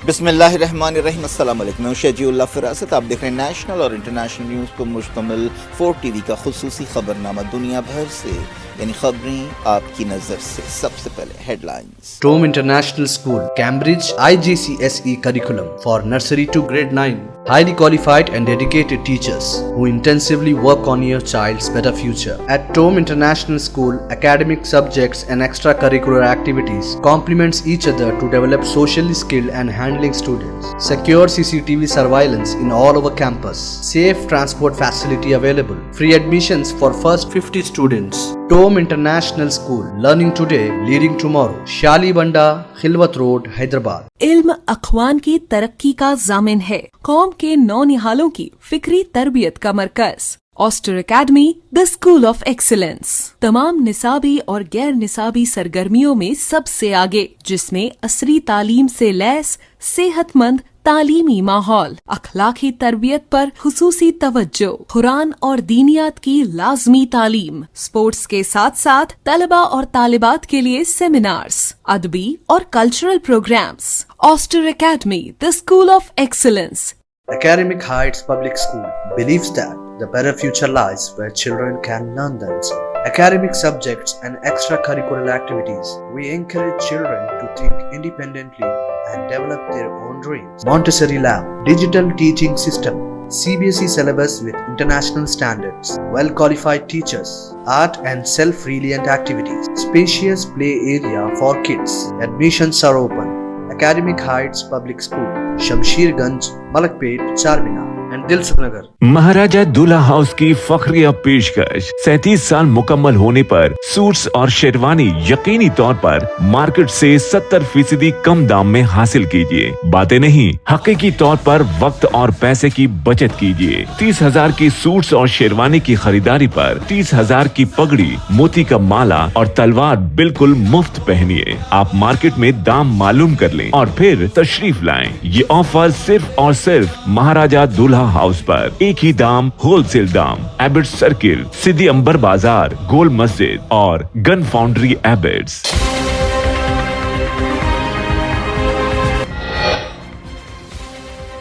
بسم اللہ الرحمن الرحیم، السلام علیکم، میں شجی اللہ فراست، آپ دیکھ رہے ہیں نیشنل اور انٹرنیشنل نیوز پر مشتمل 4 ٹی وی کا خصوصی خبرنامہ دنیا بھر سے، یعنی خبریں آپ کی نظر سے۔ سب سے پہلے headlines. Tome International School, Cambridge, IGCSE curriculum for nursery to grade 9. Highly qualified and dedicated teachers who intensively work on your child's better future. At Tome International School, academic subjects and extracurricular activities complements each other to develop socially skilled and handling students. Secure CCTV surveillance in all over campus. Safe transport facility available. Free admissions for first 50 students. Tome International School, learning today, leading tomorrow. شالی بنڈا، خلوت road, Hyderabad. علم اخوان کی ترقی کا ضامن ہے، قوم کے نونہالوں کی فکری تربیت کا مرکز۔ Aster academy, the school of excellence, تمام نصابی اور غیر نصابی سرگرمیوں میں سب سے آگے، جس میں عصری تعلیم سے لیس صحت مند تعلیمی ماحول، اخلاقی تربیت پر خصوصی توجہ، قرآن اور دینیات کی لازمی تعلیم، اسپورٹس کے ساتھ ساتھ طلبہ اور طالبات کے لیے سیمینارز، ادبی اور cultural programmes. Aster academy, the school of excellence. Academic Heights Public School believes that the better future lies where children can learn themselves. Academic subjects and extracurricular activities. We encourage children to think independently and develop their own dreams. Montessori Lab, digital teaching system, CBSE syllabus with international standards, well-qualified teachers, art and self-reliant activities, spacious play area for kids. Admissions are open. Academic Heights Public School, Shamsherganj, Malakpet, Charminar and Dilsukh Nagar. مہاراجہ دولہا house کی فخریہ پیشکش 37 سال مکمل ہونے پر suits اور شیروانی یقینی طور پر market سے 70% کم دام میں حاصل کیجیے۔ باتیں نہیں، حقیقی طور پر وقت اور پیسے کی بچت کیجیے۔ 30,000 کی سوٹس اور شیروانی کی خریداری پر 30,000 کی پگڑی، موتی کا مالا اور تلوار بالکل مفت پہنیے۔ آپ مارکیٹ میں دام معلوم کر لیں اور پھر تشریف لائیں۔ یہ آفر صرف اور صرف مہاراجہ دولہا ہاؤس پر، ایک ہی دام، ہول سیل دام، ایبٹ سرکل، سدھی امبر بازار، گول مسجد اور گن فاؤنڈری ایبٹس۔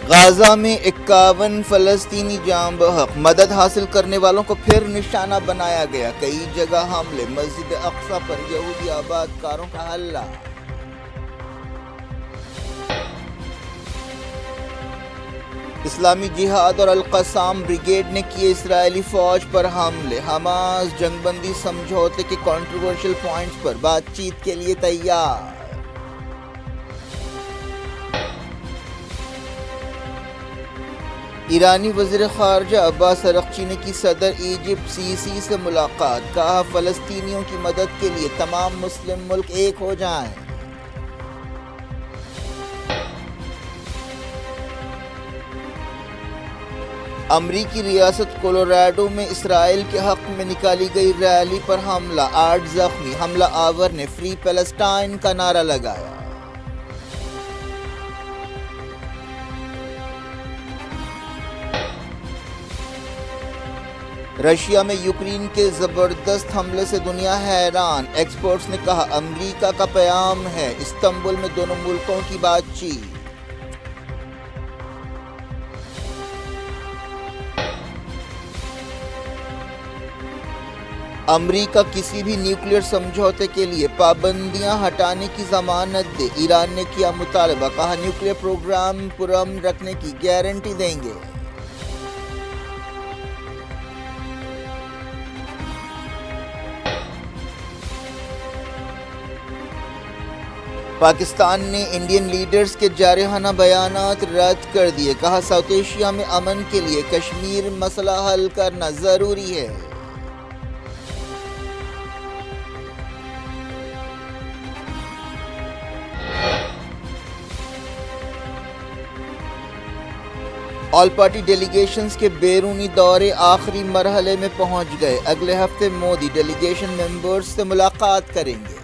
غازہ میں 51 فلسطینی جاں بحق، مدد حاصل کرنے والوں کو پھر نشانہ بنایا گیا، کئی جگہ حملے، مسجد اقصی پر یہودی آباد کاروں کا حملہ۔ اسلامی جہاد اور القسام بریگیڈ نے کیے اسرائیلی فوج پر حملے، حماس جنگ بندی سمجھوتے کے کنٹروورشل پوائنٹس پر بات چیت کے لیے تیار۔ ایرانی وزیر خارجہ عباس اراغچی نے کی صدر ایجپٹ سیسی سے ملاقات، کہا فلسطینیوں کی مدد کے لیے تمام مسلم ملک ایک ہو جائیں۔ امریکی ریاست کولوراڈو میں اسرائیل کے حق میں نکالی گئی ریلی پر حملہ، 8 زخمی، حملہ آور نے فری پیلسٹائن کا نعرہ لگایا۔ رشیا میں یوکرین کے زبردست حملے سے دنیا حیران، ایکسپرٹس نے کہا امریکہ کا پیام ہے، استنبول میں دونوں ملکوں کی بات چیت۔ امریکہ کسی بھی نیوکلیئر سمجھوتے کے لیے پابندیاں ہٹانے کی ضمانت دے، ایران نے کیا مطالبہ، کہا نیوکلیئر پروگرام پرامن رکھنے کی گارنٹی دیں گے۔ پاکستان نے انڈین لیڈرز کے جارحانہ بیانات رد کر دیے، کہا ساؤتھ ایشیا میں امن کے لیے کشمیر مسئلہ حل کرنا ضروری ہے۔ آل پارٹی ڈیلیگیشنز کے بیرونی دورے آخری مرحلے میں پہنچ گئے، اگلے ہفتے مودی ڈیلیگیشن ممبرز سے ملاقات کریں گے۔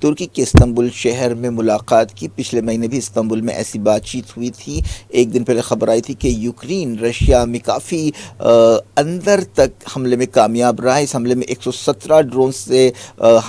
ترکی کے استنبول شہر میں ملاقات کی۔ پچھلے مہینے بھی استنبول میں ایسی بات چیت ہوئی تھی۔ ایک دن پہلے خبر آئی تھی کہ یوکرین رشیا میں کافی اندر تک حملے میں کامیاب رہا۔ اس حملے میں 117 ڈرون سے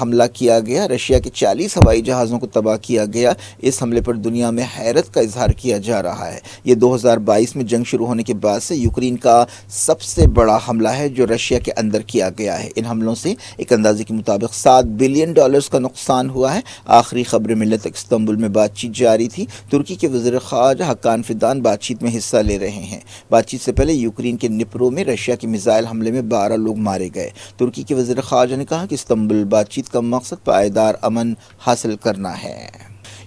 حملہ کیا گیا، رشیا کے 40 ہوائی جہازوں کو تباہ کیا گیا۔ اس حملے پر دنیا میں حیرت کا اظہار کیا جا رہا ہے۔ یہ 2022 میں جنگ شروع ہونے کے بعد سے یوکرین کا سب سے بڑا حملہ ہے جو رشیا کے اندر کیا گیا ہے۔ ان حملوں سے ایک اندازے کے مطابق $7 بلین کا نقصان ہوا ہے۔ آخری خبریں ملنے تک استنبول میں بات چیت جاری تھی۔ ترکی کے وزیر خارجہ حقان فیدان بات چیت میں حصہ لے رہے ہیں۔ بات چیت سے پہلے یوکرین کے نپرو میں رشیا کے میزائل حملے میں 12 لوگ مارے گئے۔ ترکی کے وزیر خارجہ نے کہا کہ استنبول بات چیت کا مقصد پائیدار امن حاصل کرنا ہے۔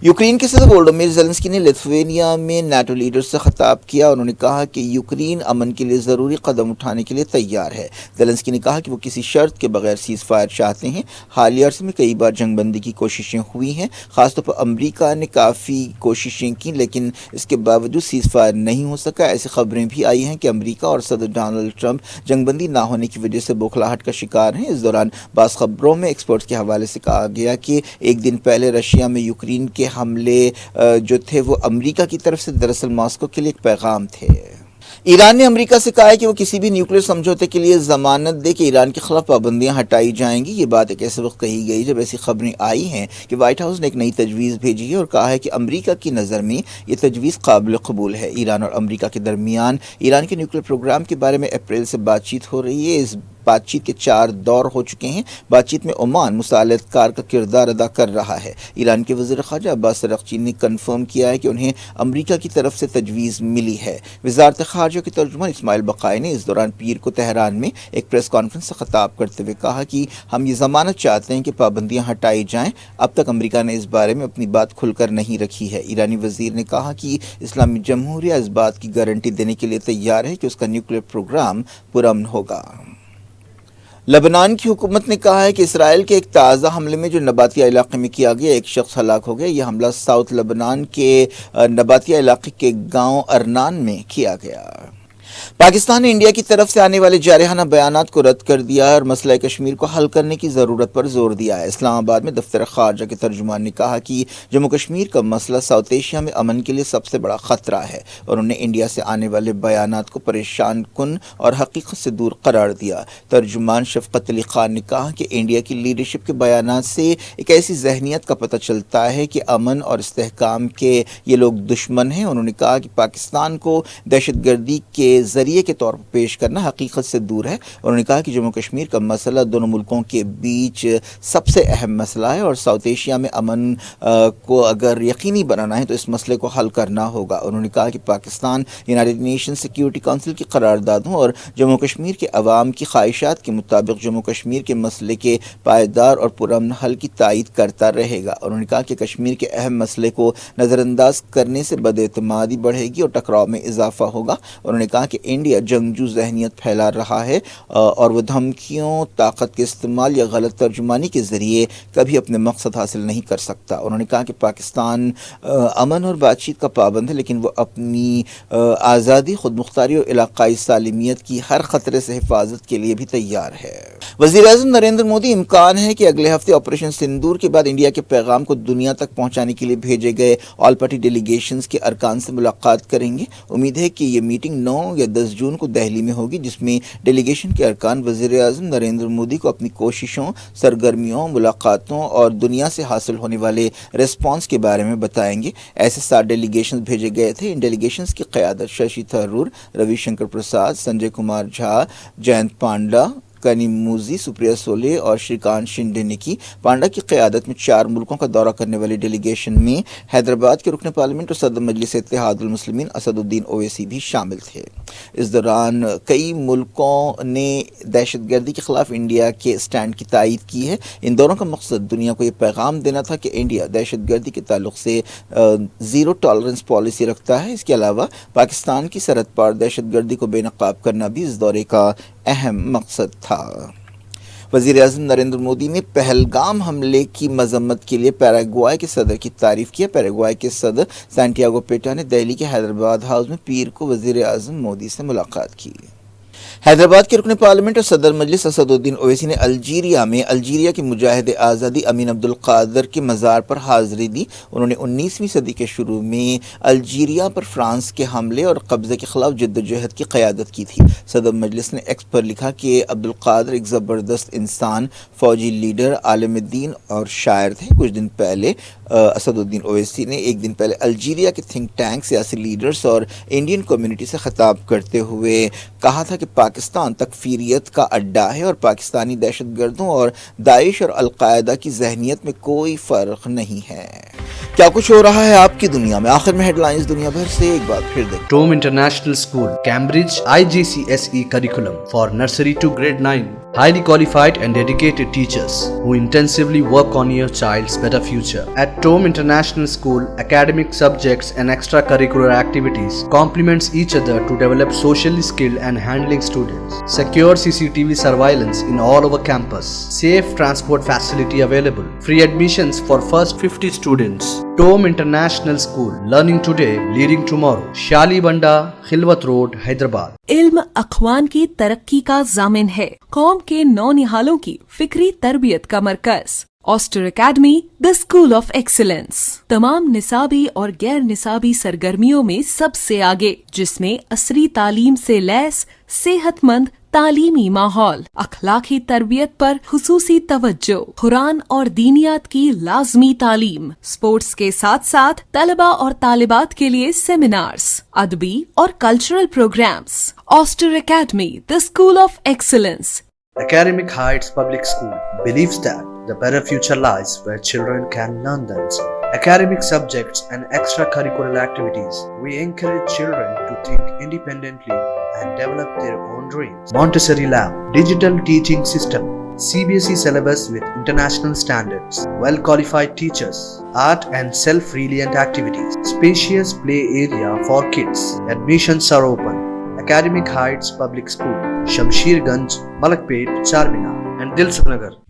یوکرین کے صدر وولودیمیر زیلنسکی نے لیتھوینیا میں نیٹو لیڈرز سے خطاب کیا۔ انہوں نے کہا کہ یوکرین امن کے لیے ضروری قدم اٹھانے کے لیے تیار ہے۔ زیلنسکی نے کہا کہ وہ کسی شرط کے بغیر سیز فائر چاہتے ہیں۔ حالیہ عرصے میں کئی بار جنگ بندی کی کوششیں ہوئی ہیں، خاص طور پر امریکہ نے کافی کوششیں کی لیکن اس کے باوجود سیز فائر نہیں ہو سکا۔ ایسی خبریں بھی آئی ہیں کہ امریکہ اور صدر ڈونلڈ ٹرمپ جنگ بندی نہ ہونے کی وجہ سے بوکھلاہٹ کا شکار ہیں۔ اس دوران بعض خبروں میں ایکسپرٹس کے حوالے سے کہا گیا کہ ایک دن پہلے رشیا میں یوکرین کے حملے جو تھے وہ امریکہ کی طرف سے دراصل ماسکو کے لیے ایک پیغام تھے۔ ایران نے امریکہ سے کہا ہے کہ وہ کسی بھی نیوکلیر سمجھوتے کے لیے ضمانت دے کہ ایران کے خلاف پابندیاں ہٹائی جائیں گی۔ یہ بات ایک ایسے وقت کہی گئی جب ایسی خبریں آئی ہیں کہ وائٹ ہاؤس نے ایک نئی تجویز بھیجی ہے اور کہا ہے کہ امریکہ کی نظر میں یہ تجویز قابل قبول ہے۔ ایران اور امریکہ کے درمیان ایران کے نیوکلیر پروگرام کے بارے میں اپریل سے بات چیت ہو رہی ہے۔ اس بات چیت کے 4 دور ہو چکے ہیں۔ بات چیت میں عمان مصالحت کار کا کردار ادا کر رہا ہے۔ ایران کے وزیر خارجہ عباس اراغچی نے کنفرم کیا ہے کہ انہیں امریکہ کی طرف سے تجویز ملی ہے۔ وزارت خارجہ کے ترجمان اسماعیل بقائی نے اس دوران پیر کو تہران میں ایک پریس کانفرنس سے خطاب کرتے ہوئے کہا کہ ہم یہ ضمانت چاہتے ہیں کہ پابندیاں ہٹائی جائیں۔ اب تک امریکہ نے اس بارے میں اپنی بات کھل کر نہیں رکھی ہے۔ ایرانی وزیر نے کہا کہ اسلامی جمہوریہ اس بات کی گارنٹی دینے کے لیے تیار ہے کہ اس کا نیوکلیر پروگرام پرامن ہوگا۔ لبنان کی حکومت نے کہا ہے کہ اسرائیل کے ایک تازہ حملے میں جو نباتیہ علاقے میں کیا گیا ایک شخص ہلاک ہو گیا۔ یہ حملہ ساؤتھ لبنان کے نباتیہ علاقے کے گاؤں ارنان میں کیا گیا۔ پاکستان نے انڈیا کی طرف سے آنے والے جارحانہ بیانات کو رد کر دیا ہے اور مسئلہ کشمیر کو حل کرنے کی ضرورت پر زور دیا ہے۔ اسلام آباد میں دفتر خارجہ کے ترجمان نے کہا کہ جموں کشمیر کا مسئلہ ساؤتھ ایشیا میں امن کے لیے سب سے بڑا خطرہ ہے اور انہوں نے انڈیا سے آنے والے بیانات کو پریشان کن اور حقیقت سے دور قرار دیا۔ ترجمان شفقت علی خان نے کہا کہ انڈیا کی لیڈرشپ کے بیانات سے ایک ایسی ذہنیت کا پتہ چلتا ہے کہ امن اور استحکام کے یہ لوگ دشمن ہیں۔ انہوں نے کہا کہ پاکستان کو دہشت گردی کے ذریعے کے طور پر پیش کرنا حقیقت سے دور ہے۔ انہوں نے کہا کہ جموں کشمیر کا مسئلہ دونوں ملکوں کے بیچ سب سے اہم مسئلہ ہے اور ساؤتھ ایشیا میں امن کو اگر یقینی بنانا ہے تو اس مسئلے کو حل کرنا ہوگا۔ انہوں نے کہا کہ Pakistan United nation security council کی قراردادوں اور جموں کشمیر کے عوام کی خواہشات کے مطابق جموں کشمیر کے مسئلے کے پائیدار اور پرامن حل کی تائید کرتا رہے گا۔ انہوں نے کہا کہ کشمیر کے اہم مسئلے کو نظر انداز کرنے سے بد اعتمادی بڑھے گی اور ٹکراؤ میں اضافہ ہوگا۔ انہوں نے کہا کہ انڈیا جنگجو ذہنیت پھیلا رہا ہے اور وہ دھمکیوں، طاقت کے استعمال یا غلط ترجمانی کے ذریعے کبھی اپنے مقصد حاصل نہیں کر سکتا۔ انہوں نے کہا کہ پاکستان امن اور بات چیت کا پابند ہے لیکن وہ اپنی آزادی، خود مختاری اور علاقائی سالمیت کی ہر خطرے سے حفاظت کے لیے بھی تیار ہے۔ وزیر اعظم نریندر مودی امکان ہے کہ اگلے ہفتے آپریشن سندور کے بعد انڈیا کے پیغام کو دنیا تک پہنچانے کے لیے بھیجے گئے آل پارٹی ڈیلیگیشنز کے ارکان سے ملاقات کریں گے۔ امید ہے کہ یہ میٹنگ 9 یا 10 جون کو دہلی میں ہوگی جس میں ڈیلیگیشن کے ارکان وزیر اعظم نریندر مودی کو اپنی کوششوں، سرگرمیوں، ملاقاتوں اور دنیا سے حاصل ہونے والے ریسپانس کے بارے میں بتائیں گے۔ ایسے 7 ڈیلیگیشنز بھیجے گئے تھے۔ ان ڈیلیگیشنز کی قیادت ششی تھرور، روی شنکر پرساد، سنجے کمار جھا، جینت پانڈا، کنیموزی، سپریا سولے اور شریکانت شنڈے نے کی۔ پانڈا کی قیادت میں 4 ملکوں کا دورہ کرنے والی ڈیلیگیشن میں حیدرآباد کے رکن پارلیمنٹ اور صدر مجلس اتحاد المسلمین اسد الدین اویسی بھی شامل تھے۔ اس دوران کئی ملکوں نے دہشت گردی کے خلاف انڈیا کے اسٹینڈ کی تائید کی ہے۔ ان دوروں کا مقصد دنیا کو یہ پیغام دینا تھا کہ انڈیا دہشت گردی کے تعلق سے زیرو ٹالرنس پالیسی رکھتا ہے۔ اس کے علاوہ پاکستان کی سرحد پار دہشت گردی کو بے نقاب کرنا بھی اس دورے کا اہم مقصد تھا۔ وزیر اعظم نریندر مودی نے پہلگام حملے کی مذمت کے لیے پیراگوائے کے صدر کی تعریف کی ہے۔ پیراگوائے کے صدر سانٹیاگو پیٹا نے دہلی کے حیدرآباد ہاؤس میں پیر کو وزیر اعظم مودی سے ملاقات کی۔ حیدرآباد کے رکن پارلیمنٹ اور صدر مجلس اسدالدین اویسی نے الجیریا کے مجاہد آزادی امین عبدالقادر کے مزار پر حاضری دی۔ انہوں نے 19ویں صدی کے شروع میں الجیریا پر فرانس کے حملے اور قبضے کے خلاف جدوجہد کی قیادت کی تھی۔ صدر مجلس نے ایکس پر لکھا کہ عبدالقادر ایک زبردست انسان، فوجی لیڈر، عالم دین اور شاعر تھے۔ کچھ دن پہلے اسدالدین اویسی نے ایک دن پہلے الجیریا کے تھنک ٹینک، سیاسی لیڈرز اور انڈین کمیونٹی سے خطاب کرتے ہوئے کہا تھا کہ پاکستان تکفیریت کا اڈا ہے اور پاکستانی دہشت گردوں اور داعش اور القاعدہ کی ذہنیت میں کوئی فرق نہیں ہے۔ کیا کچھ ہو رہا ہے آپ کی دنیا میں؟ آخر میں ہیڈ لائنز دنیا بھر سے ایک بار پھر دیکھیں۔ Tome International School, Cambridge IGCSE curriculum for nursery to grade 9. Highly qualified and dedicated teachers who intensively work on your child's better future. At Tome International School, academic subjects and extracurricular activities complements each other to develop socially skilled and handling students. Secure CCTV surveillance in all over campus. Safe transport facility available. Free admissions for first 50 students. Tome International School, learning today, leading tomorrow. Shali Banda, Khilwat Road, Hyderabad. علم اخوان کی ترقی کا ضامن ہے، قوم کے نونہالوں کی فکری تربیت کا مرکز۔ Aster academy the school of excellence تمام نصابی اور غیر نصابی سرگرمیوں میں سب سے آگے، جس میں عصری تعلیم سے لیس صحت مند تعلیمی ماحول، اخلاقی تربیت پر خصوصی توجہ، قرآن اور دینیات کی لازمی تعلیم، اسپورٹس کے ساتھ ساتھ طلبہ اور طالبات کے لیے سیمینارز، ادبی اور cultural programmes. Aster academy the school of excellence. Academic Heights Public School believes that the better future lies where children can learn themselves. Academic subjects and extracurricular activities. We encourage children to think independently and develop their own dreams. Montessori Lab, digital teaching system, CBSE syllabus with international standards, well-qualified teachers, art and self-reliant activities, spacious play area for kids. Admissions are open. Academic Heights Public School, Shamsherganj, Malakpet, Charminar and Dilsukh Nagar.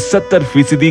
70%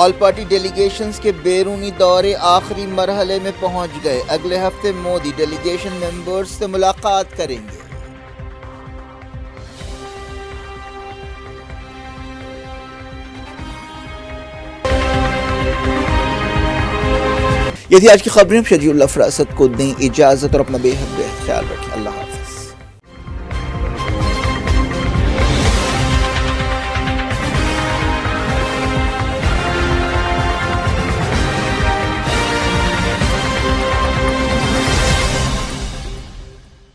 all party delegations کے بیرونی دورے آخری مرحلے میں پہنچ گئے. اگلے ہفتے مودی ڈیلیگیشن ممبرز سے ملاقات کریں گے. یہ تھی آج کی خبریں. شجیع اللہ فراست کو دیں اجازت اور اپنا بے حد خیال رکھیں. اللہ حافظ.